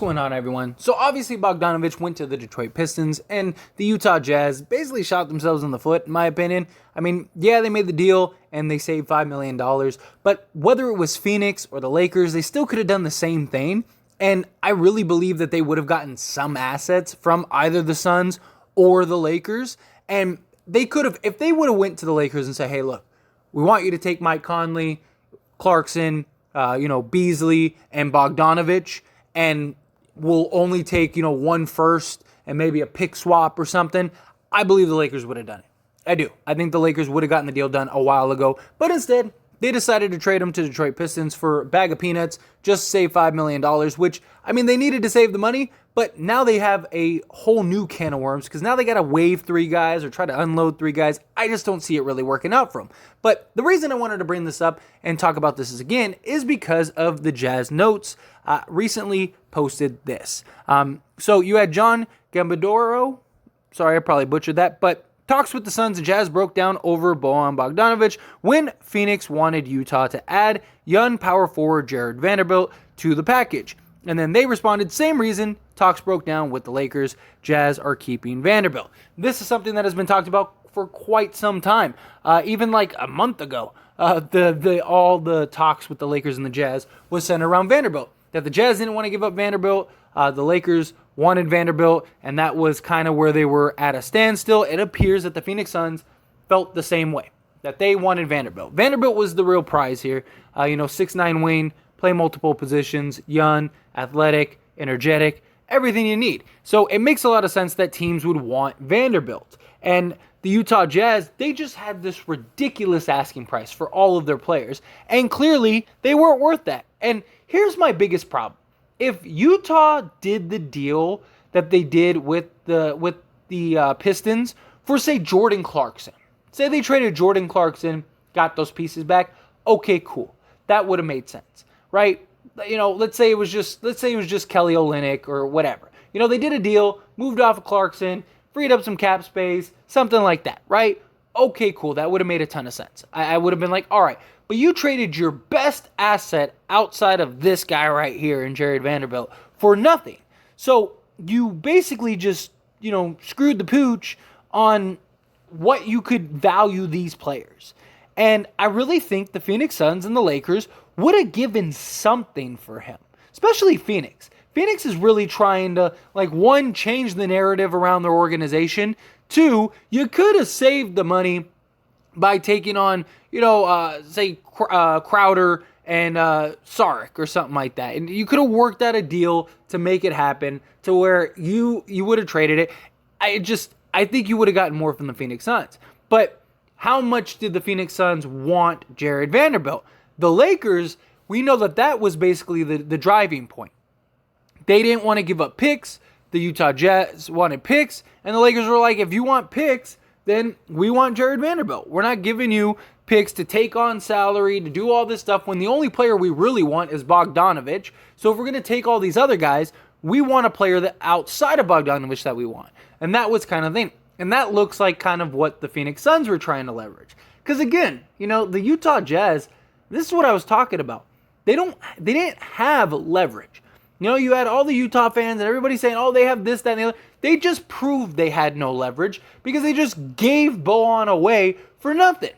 going on, everyone? So obviously Bogdanovich went to the Detroit Pistons, and the Utah Jazz basically shot themselves in the foot, in my opinion. I mean, yeah, they made the deal, and they saved $5 million, but whether it was Phoenix or the Lakers, they still could have done the same thing, and I really believe that they would have gotten some assets from either the Suns or the Lakers, and they could have, if they would have went to the Lakers and said, hey, look, we want you to take Mike Conley, Clarkson, Beasley, and Bogdanovich, and we'll only take, one first and maybe a pick swap or something, I believe the Lakers would have done it. I do. I think the Lakers would have gotten the deal done a while ago, but instead, they decided to trade him to Detroit Pistons for a bag of peanuts, just to save $5 million, which, they needed to save the money, but now they have a whole new can of worms because now they got to waive 3 guys or try to unload 3 guys. I just don't see it really working out for them. But the reason I wanted to bring this up and talk about this again is because of the Jazz Notes recently posted this. So you had John Gambadoro, sorry, I probably butchered that, but talks with the Suns and Jazz broke down over Bojan Bogdanovich when Phoenix wanted Utah to add young power forward Jarred Vanderbilt to the package. And then they responded, same reason, talks broke down with the Lakers. Jazz are keeping Vanderbilt. This is something that has been talked about for quite some time. Even like a month ago, all the talks with the Lakers and the Jazz was centered around Vanderbilt. That the Jazz didn't want to give up Vanderbilt. The Lakers wanted Vanderbilt, and that was kind of where they were at a standstill. It appears that the Phoenix Suns felt the same way, that they wanted Vanderbilt. Vanderbilt was the real prize here. 6'9" wing, play multiple positions, young, athletic, energetic, everything you need. So it makes a lot of sense that teams would want Vanderbilt. And the Utah Jazz, they just had this ridiculous asking price for all of their players. And clearly, they weren't worth that. And here's my biggest problem. If Utah did the deal that they did with the Pistons for, say, Jordan Clarkson. Say they traded Jordan Clarkson, got those pieces back. Okay, cool. That would have made sense, right? Let's say it was just Kelly Olynyk or whatever. They did a deal, moved off of Clarkson, freed up some cap space, something like that, right? Okay, cool. That would have made a ton of sense. I would have been like, all right, but you traded your best asset outside of this guy right here in Jarred Vanderbilt for nothing. So you basically just, screwed the pooch on what you could value these players. And I really think the Phoenix Suns and the Lakers would have given something for him, especially Phoenix. Phoenix is really trying to, one, change the narrative around their organization. 2, you could have saved the money by taking on, say, Crowder and Saric or something like that. And you could have worked out a deal to make it happen to where you would have traded it. I think you would have gotten more from the Phoenix Suns. But how much did the Phoenix Suns want Jarred Vanderbilt? The Lakers, we know that was basically the driving point. They didn't want to give up picks. The Utah Jazz wanted picks. And the Lakers were like, if you want picks, then we want Jarred Vanderbilt. We're not giving you picks to take on salary, to do all this stuff, when the only player we really want is Bogdanovich. So if we're going to take all these other guys, we want a player that outside of Bogdanovich that we want. And that was kind of the thing. And that looks like kind of what the Phoenix Suns were trying to leverage. Because again, the Utah Jazz, this is what I was talking about. They didn't have leverage. You had all the Utah fans and everybody saying, oh, they have this, that, and the other. They just proved they had no leverage because they just gave Bojan away for nothing.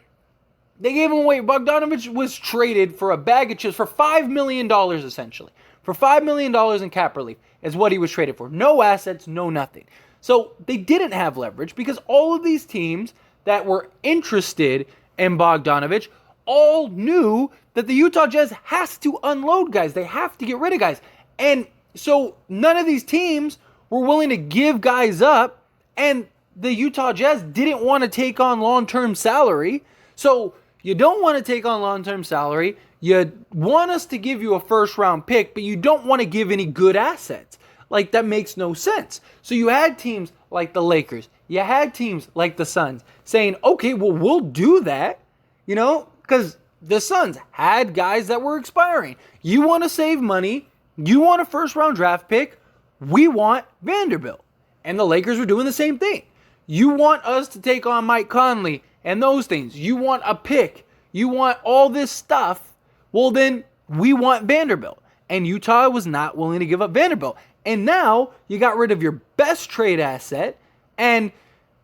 They gave him away. Bogdanovich was traded for a bag of chips for $5 million, essentially. For $5 million in cap relief is what he was traded for. No assets, no nothing. So they didn't have leverage because all of these teams that were interested in Bogdanovich all knew that the Utah Jazz has to unload guys. They have to get rid of guys. And so none of these teams were willing to give guys up, and the Utah Jazz didn't want to take on long-term salary. So you don't want to take on long-term salary. You want us to give you a first-round pick, but you don't want to give any good assets. That makes no sense. So you had teams like the Lakers. You had teams like the Suns saying, okay, well, we'll do that, because the Suns had guys that were expiring. You want to save money. You want a first-round draft pick. We want Vanderbilt. And the Lakers were doing the same thing. You want us to take on Mike Conley and those things. You want a pick. You want all this stuff. Well, then we want Vanderbilt. and Utah was not willing to give up Vanderbilt. And now you got rid of your best trade asset, and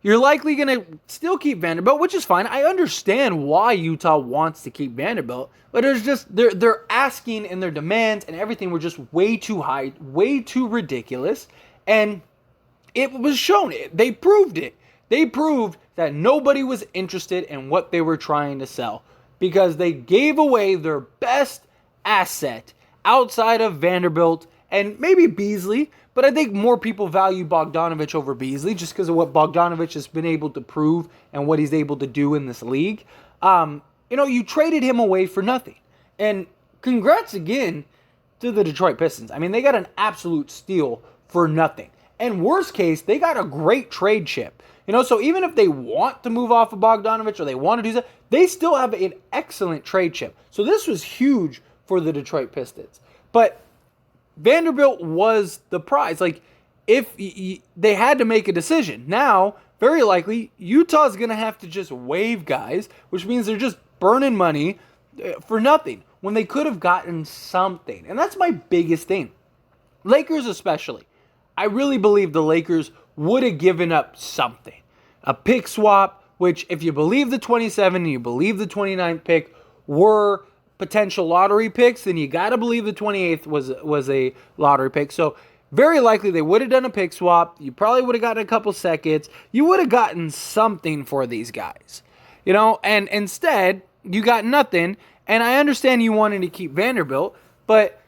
you're likely going to still keep Vanderbilt, which is fine. I understand why Utah wants to keep Vanderbilt, but it's just they're asking, and their demands and everything were just way too high, way too ridiculous, and it was shown. They proved it. They proved that nobody was interested in what they were trying to sell because they gave away their best asset outside of Vanderbilt and maybe Beasley. But I think more people value Bogdanovich over Beasley just because of what Bogdanovich has been able to prove and what he's able to do in this league. You traded him away for nothing. And congrats again to the Detroit Pistons. I mean, they got an absolute steal for nothing. And worst case, they got a great trade chip. So even if they want to move off of Bogdanovich or they want to do that, they still have an excellent trade chip. So this was huge for the Detroit Pistons. But Vanderbilt was the prize. If they had to make a decision. Now, very likely, Utah's going to have to just waive guys, which means they're just burning money for nothing when they could have gotten something. And that's my biggest thing. Lakers especially. I really believe the Lakers would have given up something. A pick swap, which if you believe the 27 and you believe the 29th pick were potential lottery picks, then you got to believe the 28th was a lottery pick. So very likely they would have done a pick swap. You probably would have gotten a couple seconds. You would have gotten something for these guys. And instead you got nothing. And I understand you wanted to keep Vanderbilt, but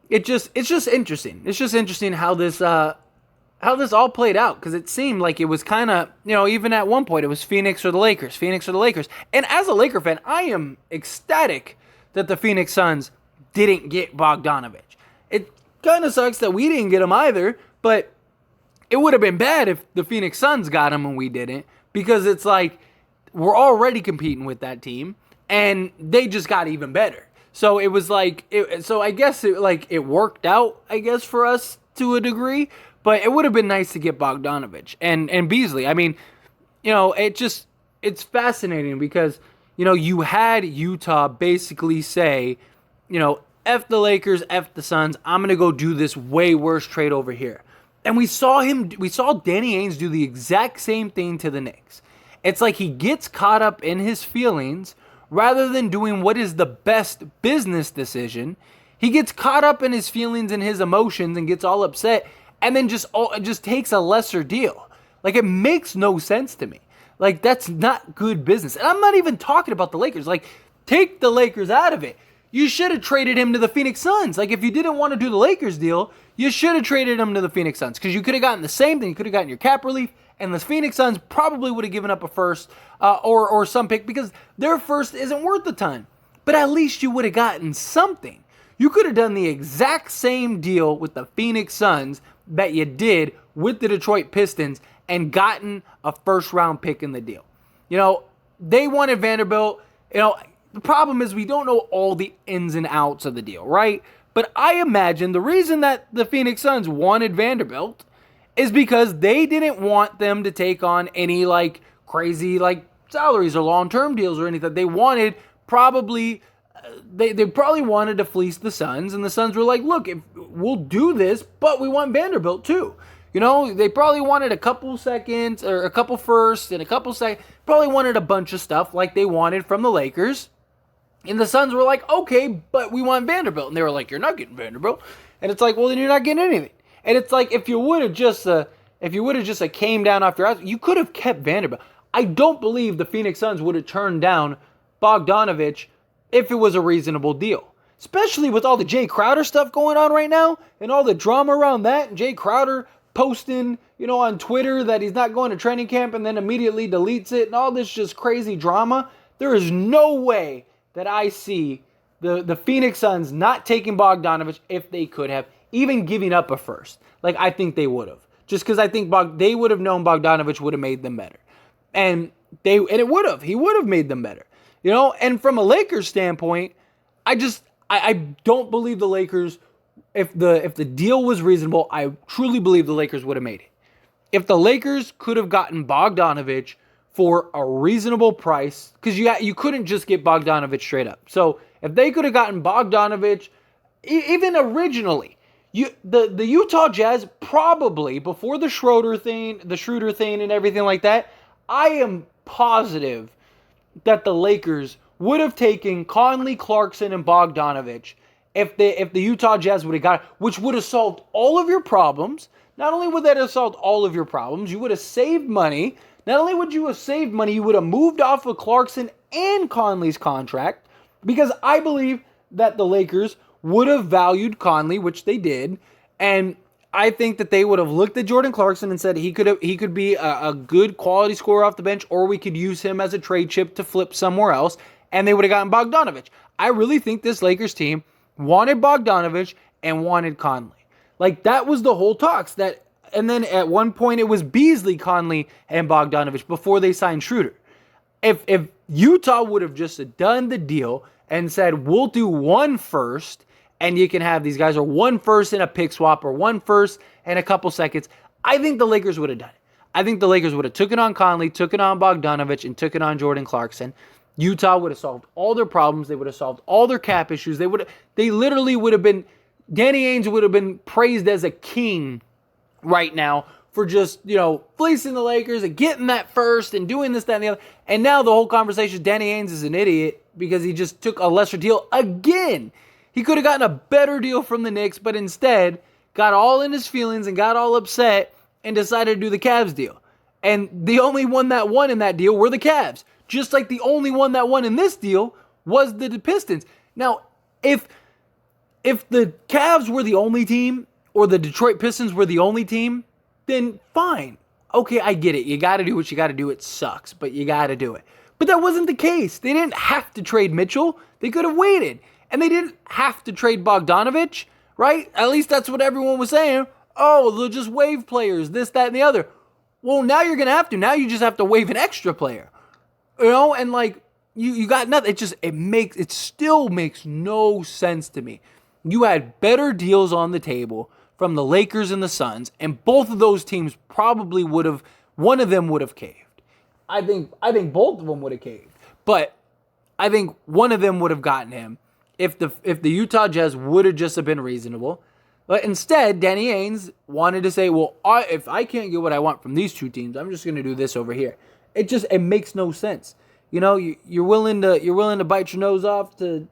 it's just interesting. It's just interesting how this all played out, because it seemed like it was kind of, even at one point it was Phoenix or the Lakers. And as a Laker fan, I am ecstatic that the Phoenix Suns didn't get Bogdanovich. It kind of sucks that we didn't get him either, but it would have been bad if the Phoenix Suns got him and we didn't, because it's like we're already competing with that team and they just got even better. So it was like, I guess it worked out, I guess, for us to a degree, but it would have been nice to get Bogdanovich and Beasley. I mean, it's fascinating because, you had Utah basically say, F the Lakers, F the Suns, I'm going to go do this way worse trade over here. And we saw Danny Ainge do the exact same thing to the Knicks. It's like he gets caught up in his feelings rather than doing what is the best business decision. He gets caught up in his feelings and his emotions and gets all upset and then just takes a lesser deal. It makes no sense to me. That's not good business. And I'm not even talking about the Lakers. Take the Lakers out of it. You should have traded him to the Phoenix Suns. If you didn't want to do the Lakers deal, you should have traded him to the Phoenix Suns, because you could have gotten the same thing. You could have gotten your cap relief, and the Phoenix Suns probably would have given up a first or some pick, because their first isn't worth a ton. But at least you would have gotten something. You could have done the exact same deal with the Phoenix Suns that you did with the Detroit Pistons and gotten a first-round pick in the deal. They wanted Vanderbilt. The problem is we don't know all the ins and outs of the deal, right? But I imagine the reason that the Phoenix Suns wanted Vanderbilt is because they didn't want them to take on any crazy salaries or long-term deals or anything. They wanted they probably wanted to fleece the Suns, and the Suns were like, look, if we'll do this, but we want Vanderbilt too. They probably wanted a couple seconds or a couple firsts and a couple seconds. Probably wanted a bunch of stuff like they wanted from the Lakers. And the Suns were like, okay, but we want Vanderbilt. And they were like, you're not getting Vanderbilt. And it's like, well, then you're not getting anything. And it's like, if you would have just came down off your ass, you could have kept Vanderbilt. I don't believe the Phoenix Suns would have turned down Bogdanovich if it was a reasonable deal. Especially with all the Jay Crowder stuff going on right now and all the drama around that. And Jay Crowder posting, on Twitter that he's not going to training camp and then immediately deletes it and all this just crazy drama. There is no way that I see the Phoenix Suns not taking Bogdanovich if they could have, even giving up a first. I think they would have. Just because I think they would have known Bogdanovich would have made them better. And it would have. He would have made them better. And from a Lakers standpoint, I don't believe the Lakers, if the deal was reasonable, I truly believe the Lakers would have made it. If the Lakers could have gotten Bogdanovich for a reasonable price, because you couldn't just get Bogdanovich straight up. So if they could have gotten Bogdanovich even originally, the Utah Jazz probably, before the Schroeder thing and everything like that, I am positive that the Lakers would have taken Conley, Clarkson, and Bogdanovich if the Utah Jazz would have got it, which would have solved all of your problems. Not only would that have solved all of your problems, you would have saved money. Not only would you have saved money, you would have moved off of Clarkson and Conley's contract, because I believe that the Lakers would have valued Conley, which they did, and I think that they would have looked at Jordan Clarkson and said he could be a good quality scorer off the bench, or we could use him as a trade chip to flip somewhere else, and they would have gotten Bogdanovich. I really think this Lakers team wanted Bogdanovich and wanted Conley. Like, that was the whole talks. And then at one point it was Beasley, Conley, and Bogdanovich before they signed Schroeder. If Utah would have just done the deal and said, we'll do one first, and you can have these guys, or one first and a pick swap, or one first and a couple seconds, I think the Lakers would have done it. I think the Lakers would have took it on Conley, took it on Bogdanovich, and took it on Jordan Clarkson. Utah would have solved all their problems. They would have solved all their cap issues. They literally would have been, Danny Ainge would have been praised as a king right now for just, fleecing the Lakers and getting that first and doing this, that, and the other. And now the whole conversation, Danny Ainge is an idiot because he just took a lesser deal again. He could have gotten a better deal from the Knicks, but instead got all in his feelings and got all upset and decided to do the Cavs deal. And the only one that won in that deal were the Cavs. Just like the only one that won in this deal was the Pistons. Now, if the Cavs were the only team, or the Detroit Pistons were the only team, then fine. Okay, I get it. You got to do what you got to do. It sucks, but you got to do it. But that wasn't the case. They didn't have to trade Mitchell. They could have waited. And they didn't have to trade Bogdanovich, right? At least that's what everyone was saying. Oh, they'll just waive players, this, that, and the other. Well, now you're going to have to. Now you just have to waive an extra player. And like, you got nothing. It still makes no sense to me. You had better deals on the table from the Lakers and the Suns, and both of those teams probably would have, one of them would have caved. I think both of them would have caved. But I think one of them would have gotten him if the Utah Jazz would have just been reasonable. But instead, Danny Ainge wanted to say, well, if I can't get what I want from these two teams, I'm just going to do this over here. It makes no sense. You're willing to bite your nose off to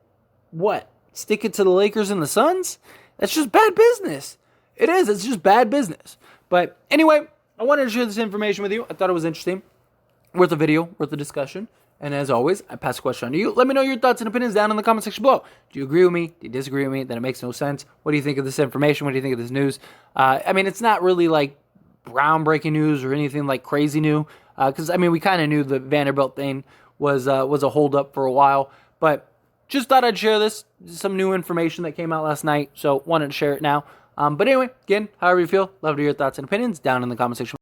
what? Stick it to the Lakers and the Suns? That's just bad business. It is. It's just bad business. But anyway, I wanted to share this information with you. I thought it was interesting. Worth a video, worth a discussion. And as always, I pass the question on to you. Let me know your thoughts and opinions down in the comment section below. Do you agree with me? Do you disagree with me? Then it makes no sense. What do you think of this information? What do you think of this news? It's not really like groundbreaking news or anything like crazy new. Because, we kind of knew the Vanderbilt thing was a holdup for a while. But just thought I'd share this. Some new information that came out last night. So wanted to share it now. But anyway, again, however you feel, love to hear your thoughts and opinions down in the comment section.